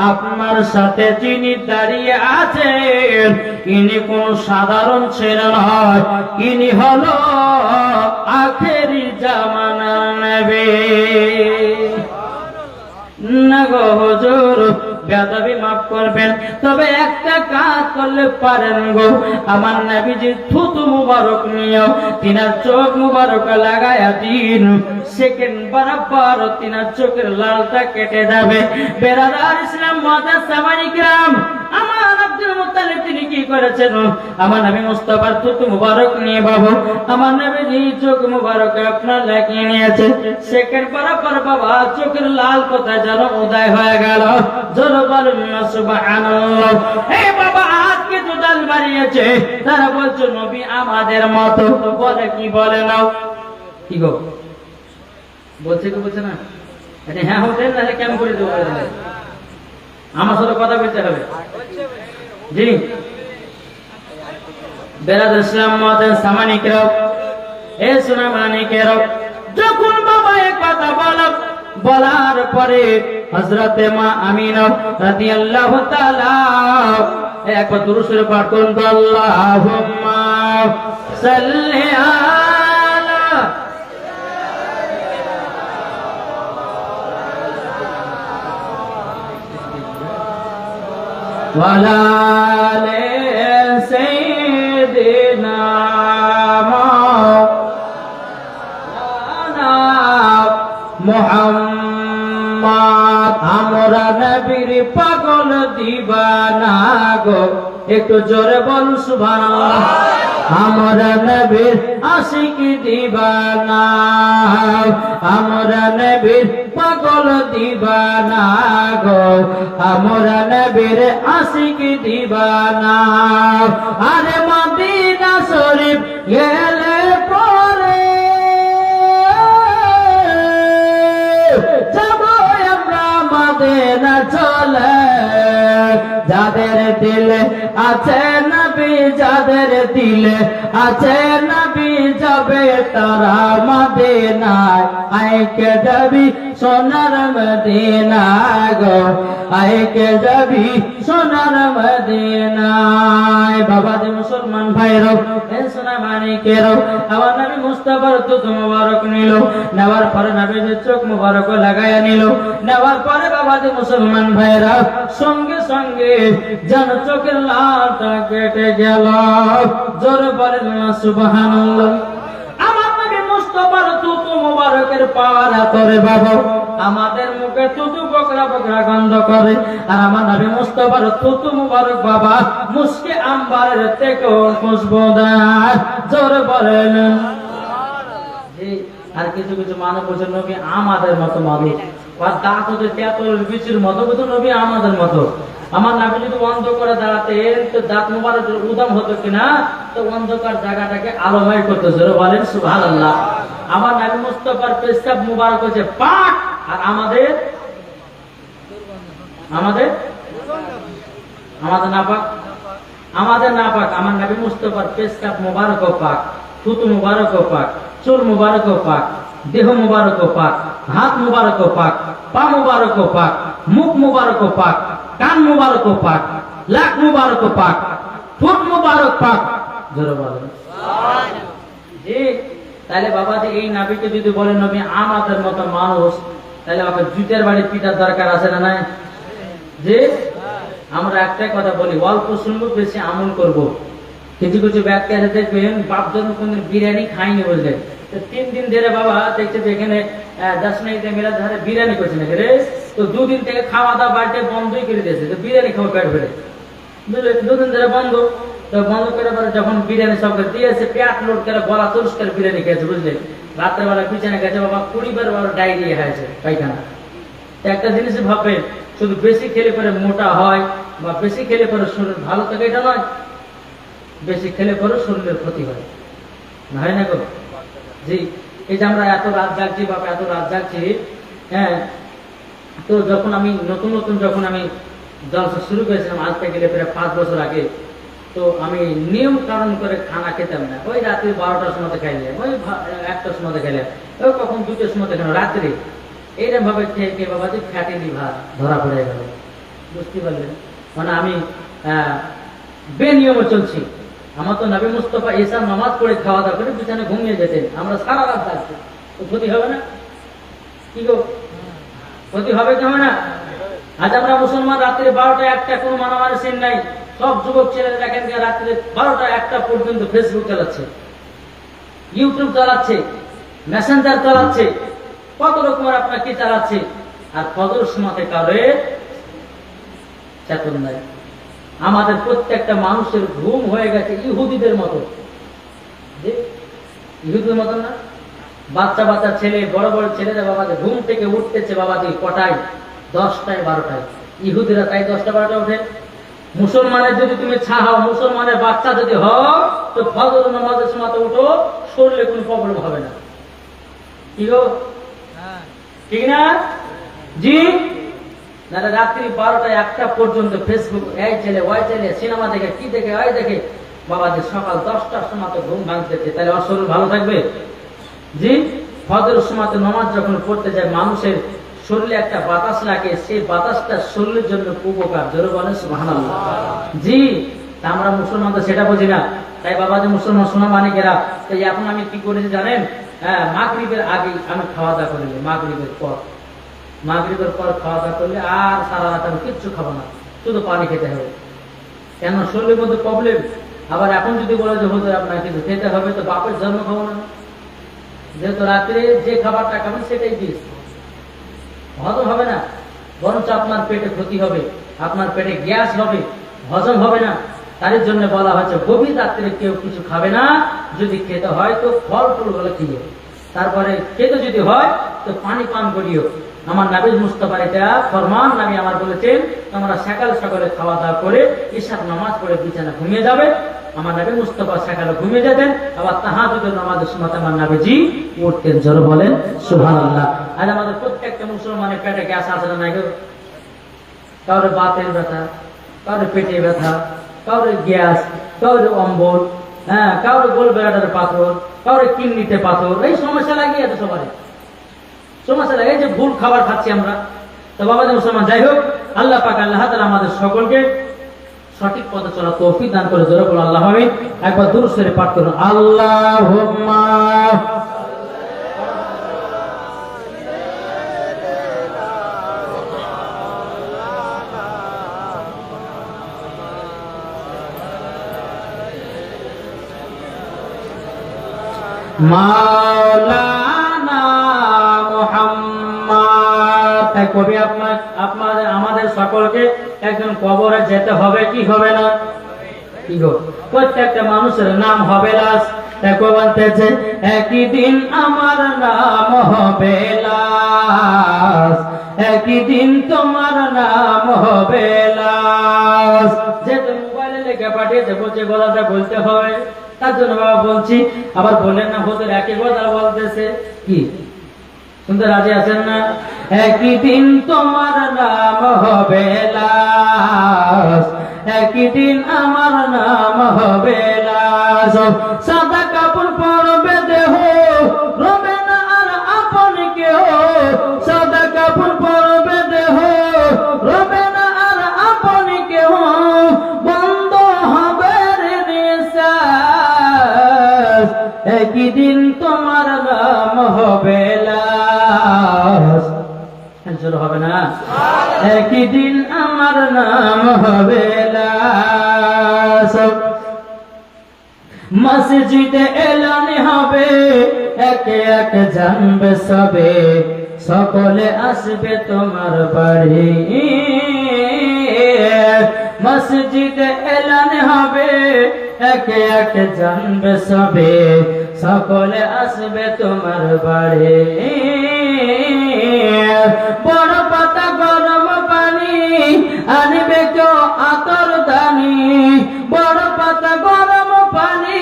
আপনার সাথে যিনি দাঁড়িয়ে আছেন ইনি কোন সাধারণ ছেলে নয়, ইনি হলো আখেরি জামানার নবী। না গো হুজুর, বেয়াদবি মাফ করবেন, তবে একটা কাজ করলে পারেন গো, আমার নবীজি থুতু মুবারক নিয়েও তিনার চোখ মুবারক লাগায়া দিন, সেকেন্ড বরাবর তিনার চোখের লালটা কেটে যাবে। বেরাদার ইসলাম মুআজ্জাজ সামানী কিরাম, আমার আব্দুল মুত্তালিব তিনি কি করেছেন? আমার নবী মুস্তাফার থুতু মুবারক নিয়ে বাবু আমার নবীজি চোখ মুবারক আপনার লাগিয়ে নিয়েছে, সেকেন্ড বরাবর বাবা চোখের লাল কোথায় যেন উদয় হয়ে গেল। জোরে বলুন না সুবহানাল্লাহ। এই বাবা আজকে তো দাল বাড়িয়েছে, তারা বলছে নবী আমাদের মতো। বলে কি বলে নাও? কি গো বলছে কি বলছে না? হ্যাঁ হোটেল না কেমন করে দেবো? আমার সাথে কথা বলতে হবে। জি বেরাদার ইসলাম মুআজ্জাজ সামানী কিরাম, এ সোনা মানিকেরাও, যখন বাবা এই কথা বলার পরে হযরতে মা আমিনা রাদিয়াল্লাহু তাআলা একবার দুরূদ শরীফ পাঠ করুন তো, আল্লাহুম্মা সাল্লি আলা ওয়া আলা আলি সাইয়্যিদিনা মুহাম্মদ। আমরা নবীর পাগল দিবানা গো, একটু জোরে বল সুবহানাল্লাহ। আমরা নবীর আশিক দিবানা, আমরা নবীর পাগল দিবানা গো আমরা নবীর আশিক দিবানা আরে মদিনা শরীফ গেলে পরে যাব আমরা মদিনা চলে যাদের দিলে আছে নবী যাদের দিলে আছে নবী যাবে তারা মদিনায় আইকে যাবি সোনার মদিনা গো আইকে যাবি সোনার মদিনায় বাবাজি মুসলমান ভাইরো এ সোনা মানিকেরো আমার নবী মুস্তাফার দুধ মুবারক নিল নেওয়ার পরে নবীর চোখ মুবারক লাগায়া নিল নেওয়ার পরে বাবাজি মুসলমান ভাইরা সঙ্গে সঙ্গে যেন চোখের লালটা কেটে গেল জোরে বলেন না সুবহানাল্লাহ আমার নবী মুস্তাফার দুধ মুবারকের পাওয়ার এতরে বাবা আমাদের মুখে তুতু বকরা বকরা গন্ধ করে আর আমার নবী মুস্তাফার তুতু মুবারক বাবা মুস্কে আম্বারের থেকেও খুশবুদার জোরে বলেন আর কিছু কিছু মানুষ বলছেন নবী আমাদের মতো মানুষ আর দাঁত হচ্ছে তেঁতুল বিচির মতো কিন্তু নবী আমাদের মতো আমার নবী যদি অন্ধকারে দাঁড়াতেন তো দাঁত মুবারকের উদাম হতো কিনা তো অন্ধকার জায়গাটাকে আলোময় করতে জোরে বলেন সুবহানাল্লাহ আমার নবী মুস্তাফার পেশাব মুবারক হচ্ছে পাক আর আমাদের আমাদের আমাদের না পাক আমাদের না পাক আমার নবী মুস্তাফার পেশাব মুবারক পাক থুতু মুবারক পাক চুল মুবারক পাক দেহ মুবারক পাক হাত মুবারক পাক পা মুবারক পাক মুখ মুবারক পাক কান মুবারক পাক লাক মুবারক পাক ঠোঁট মুবারক পাক জোরে বলেন জি তাহলে বাবাজি এই নবীকে যদি বলে নবী আমাদের মতো মানুষ তাহলে আমাকে জুতের বাড়ি পিটার দরকার আছে না নাই যে আমরা একটাই কথা বলি অল্প শুনবো বেশি আমল করব কিছু কিছু ব্যক্তি আছে দেখবেন বাপ জন্ম কোনদিন বিরিয়ানি খাইনি বুঝলেন তো 3 দিন ধরে বাবা দেখছে যে এখানে 10 মিনিটে মেলা ধরে বিরিয়ানি করছে নাকি রে তো 2 দিন থেকে খাওয়া দাওয়া বাড়িতে বন্ধই করে দিয়েছে তো বিরিয়ানি খাওয়া পেট ভরে বুঝলেন 2 দিন ধরে বন্ধ তো বন্ধ করে পরে যখন বিরিয়ানি সব করে দিয়েছে পেট লোড করে গলা তুলস করে বিরিয়ানি খেয়েছে বুঝলেন রাত্রেবেলা বিছানা গেছে বাবা 20 বার ডায়রিয়া হয়েছে পায়খানা তো একটা জিনিস ভাববে শুধু বেশি খেলে পরে মোটা হয় বা বেশি খেলে পরে শরীর ভালো থাকে এটা নয় বেশি খেলে পরে শরীরের ক্ষতি হয় না হয় না গো জি এই যে আমরা এত রাত জাগছি বাবা এত রাত জাগছি হ্যাঁ তো যখন আমি নতুন নতুন যখন আমি জলসা শুরু করেছিলাম আজ থেকে গেলে প্রায় 5 বছর আগে তো আমি নিয়ম কারণ করে খানা খেতাম না ওই রাত্রি 12টার সময় খাইলে ওই 1টার সময় খাইলে ওই কখন 2টার সময় খেলাম রাত্রি এইরকম ভাবে খেয়ে খেয়ে বাবা যে ফ্যাটি লিভার ধরা পড়ে গেল বুঝতে পারলেন মানে আমি বেনিয়মে চলছি আমার তো নবী মুস্তাফা এসা নামাজ পড়ে খাওয়া দাওয়া করে বিছানে ঘুমিয়ে যেতেন আমরা সারা রাত থাকছি তো ক্ষতি হবে না কি গো ক্ষতি হবে কি হবে না আজ আমরা মুসলমান রাত্রে 12টা 1টা কোনো মারামারি সিন নাই সব যুবক ছেলেরা দেখেন যে রাত্রে 12টা 1টা পর্যন্ত ফেসবুক চালাচ্ছে ইউটিউব চালাচ্ছে মেসেঞ্জার চালাচ্ছে কত রকমের আপনার কি চালাচ্ছে আর ফজর সময়তে কারে চেতন নাই আমাদের প্রত্যেকটা মানুষের ঘুম হয়ে গেছে ইহুদিদের মতো ইহুদিদের মতো না বাচ্চা বাচ্চা ছেলে বড় বড় ছেলেরা বাবাজি ঘুম থেকে উঠতেছে বাবাজি কটায় 10টায় 12টায় ইহুদিরা তাই 10টা 12টা ওঠে মুসলমানের যদি তুমি ছাড়াও মুসলমানের বাচ্চা যদি হও তো ফজর নামাজের সময় উঠো শরীরে কোনো প্রবলেম হবে না কি গো ঠিক না জি না রাত্রি 12টা 1টা পর্যন্ত ফেসবুক এই ছেলে ওই ছেলে সিনেমা দেখে কি দেখে ওই দেখে বাবাজি সকাল 10টার সময় তো ঘুম ভাঙতেছে তাহলে ওর শরীর ভালো থাকবে জি ফজরের সময় তো নামাজ যখন পড়তে যায় মানুষের শরীরে একটা বাতাস লাগে সেই বাতাসটা শরীরের জন্য উপকার জোরে বলেন সুবহানাল্লাহ জি আমরা মুসলমান তো সেটা বুঝি না তাই বাবাজি মুসলমান শোনা মানিকেরা তাই এখন আমি কি করেছি জানেন হ্যাঁ মাগরিবের আগে আমি খাওয়া দাওয়া করি মাগরিবের পর খাওয়া দাওয়া করলে আর সারা রাত আমি কিচ্ছু খাবো না শুধু পানি খেতে হবে কেন শরীরের মধ্যে প্রবলেম আবার এখন যদি বলে যে হুজুর আপনার কিছু খেতে হবে তো বাপের জন্ম খাবো না যেহেতু রাত্রে যে খাবারটা খাবেন সেটাই দিস হজম হবে না বরঞ্চ আপনার পেটে ক্ষতি হবে আপনার পেটে গ্যাস হবে হজম হবে না তার জন্য বলা হয়েছে গভীর রাত্রে কেউ কিছু খাবে না যদি খেতে হয় তো ফল ফুল বলে খেয়ে তারপরে খেতে যদি হয় তো পানি পান করিও আমার নবী মুস্তাফার এটা ফরমান, নবী আমার বলেছেন তোমরা সকাল সকালে খাওয়া দাওয়া করে ইশার নামাজ পড়ে বিছানা ঘুমিয়ে যাবে। আমার নবী মুস্তাফা সকালে ঘুমিয়ে যেতেন, আবার তাহাজ্জুদের নামাজের সময় আমার নবীজি উঠতেন। জোরে বলেন সুবহানাল্লাহ। আজ আমাদের প্রত্যেকটা মুসলমানের পেটে গ্যাস আছে না নাই? কারোর বাতের ব্যথা, কারোর পেটে ব্যথা, কারোর গ্যাস, কারোর অম্বল, হ্যাঁ, কারোর গোল বেড়াটার পাথর, কারোর কিডনিতে পাথর, এই সমস্যা লাগিয়ে আছে সবারই। সমস্যা লাগে যে ভুল খাবার খাচ্ছি আমরা। তো বাবা মুসলমান, যাই হোক, আল্লাহ পাক আল্লাহ তাআলা আমাদের সকলকে সঠিক পথে চলা তৌফিক দান করে। জোরে বলুন আল্লাহ আমিন। একবার দুরূদ শরীফ পাঠ করুন। আল্লাহুম্মা মাওলানা মুহাম্মদ। কবি আমাদের সকলকে একজন কবরে যেতে হবে, কি হবে না? কি গো, প্রত্যেকটা মানুষের নাম হবে লাশ। দেখো বলতেছে একই দিন আমার নাম হবে লাশ, একই দিন তোমার নাম হবে লাশ। যেহেতু মোবাইলে লেখা পাঠিয়েছে বলছে গলাটা বলতে হবে, তার জন্য বাবা বলছি। আবার বললেন না হুজুর একই কথা বলতেছে, কি শুনতে রাজি আছেন না? একই দিন তোমার নাম হবে লাশ, একই দিন আমার নাম হবে লাশ। সাদা কাপড় পরবে দেহ, রবে না আর আপন কেহ। সাদা কাপড় পরবে দেহ, রবে না আর আপন কেহ। বন্ধ হবে নিঃশ্বাস, একই দিন তোমার নাম হবে লাশ। হবে না? একই দিন আমার নাম হবে লাশ। মসজিদে এলান হবে, একে এক জানবে সবে, সকলে আসবে তোমার বাড়ি। মসজিদে এলান হবে, একে এক জানবে সবে, সকলে আসবে তোমার বাড়ি। বড় পাতা গরম পানি আনবে কেউ আতর দানি, বড় পাতা গরম পানি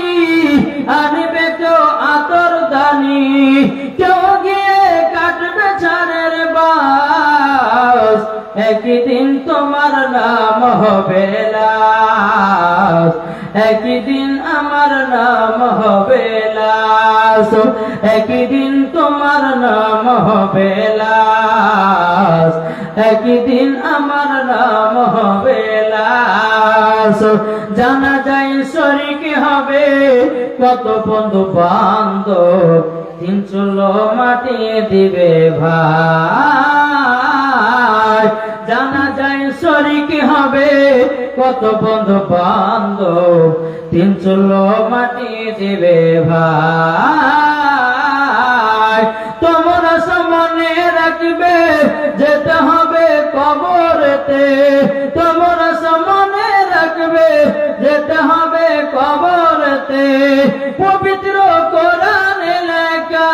আনবে কেউ আতর দানি। কেউ গিয়ে কাটবে ঝাড়ের বাস, একই দিন তোমার নাম হবে লাশ, একই দিন আমার নাম হবে লাশ, একই দিন তোমার নাম হবে লাশ, একই দিন আমার নাম হবে লাশ। জানা যায় শরীক হবে কত বন্ধু বান্ধব, তিন চুলো মাটি দিবে ভাই। জানা যায় শরীক হবে কত বন্ধু বান্ধব, তিন চুলো মাটি দিবে ভাই। তোমরা সামনে রাখবে যেতে হবে কবরেতে, তোমরা সামনে রাখবে যেতে হবে কবরেতে। পবিত্র কোরআনে লেখা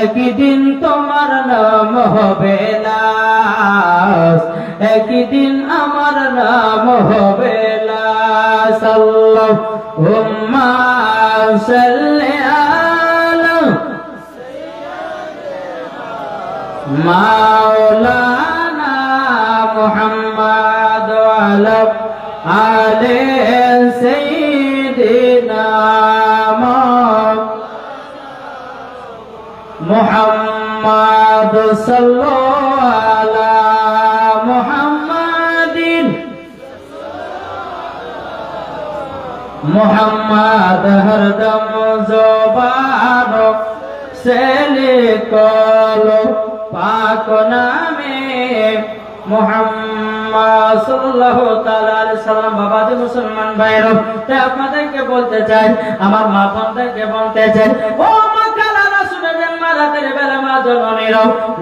একই দিন তোমার নাম হবে লাশ, একই দিন আমার নাম হবে লাশ। আল্লাহুম্মা সাল্লি আলা মাওলানা মুহাম্মদ ওয়া আলা আলি সাইয়্যিদিনা মুহাম্মদ সাল্লাল্লাহু আলা মুহাম্মাদিন। मुहम्मद हरदम ज़ुबानो से लिखलो पाक नामे मुहम्मद सल्लल्लाहु ताआला अलैहि साल्लाम। बाबा जी मुसलमान भाइरो, তাই আপনাদেরকে বলতে চাই, আমার মা বোনদেরকে বলতে চাই, ও মা খালারা শুনে যান, মা রাতের বেলা মা জননীর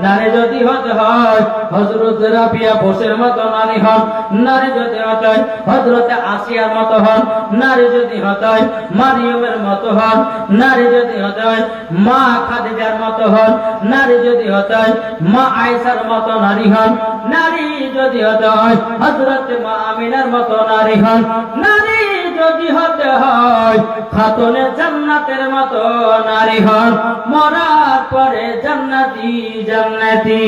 নারী যদি হতে হয় হযরত রাবিয়া বসের মতো নারী হন, নারী যদি হতে হয় হযরত আসিয়ার মতো হন, নারী যদি হতে হয় মারিয়মের মতো হন, নারী যদি হতে হয় মা খাদিজার মতো হন, নারী যদি হতে হয় মা আয়েশার মতো নারী হন, নারী যদি হতে হয় হযরত মা আমিনার মতো নারী হন, নারী যদি হতে হয় খাতুনে জান্নাতের মতো নারী হন, মরার পরে জান্নাতি জান্নাতি।